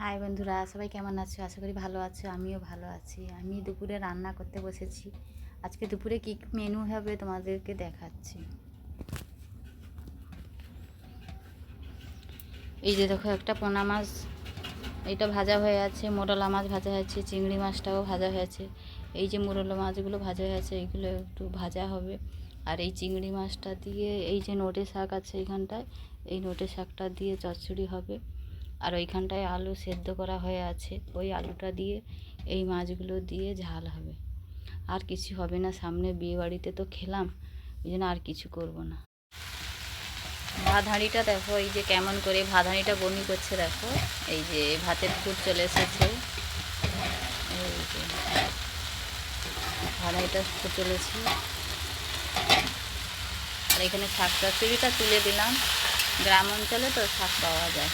High বন্ধুরা, সবাই কেমন আছো? আশা করি ভালো আছো। আমিও ভালো আছি। আমি দুপুরে রান্না করতে বসেছি। আজকে দুপুরে কী মেনু হবে তোমাদেরকে দেখাচ্ছি। এই যে দেখো, একটা পোনা মাছ, এটা ভাজা হয়ে আছে। মোরলা মাছ ভাজা হয়েছে, চিংড়ি মাছটাও ভাজা হয়েছে। এই যে মোরলা মাছগুলো ভাজা হয়েছে, এইগুলো একটু ভাজা হবে। আর এই চিংড়ি মাছটা দিয়ে এই যে নোটে শাক আছে এইখানটায়, এই নোটে শাকটা দিয়ে চচ্চড়ি হবে। আর ওইখানটায় আলু সেদ্ধ করা হয়ে আছে, ওই আলুটা দিয়ে এই মাছগুলো দিয়ে ঝাল হবে। আর কিছু হবে না, সামনে বিয়ে বাড়িতে তো খেলাম, এই জন্য আর কিছু করব না। ভাত হাঁড়িটা দেখো, এই যে কেমন করে ভাত হাঁড়িটা বমি করছে দেখো। এই যে ভাতের ফুট চলে এসেছে, এই যে ভাত হাঁড়িটা ফুট চলেছে। আর এখানে শাক চচ্চড়িটা তুলে দিলাম, গ্রাম অঞ্চলে তো শাক পাওয়া যায়।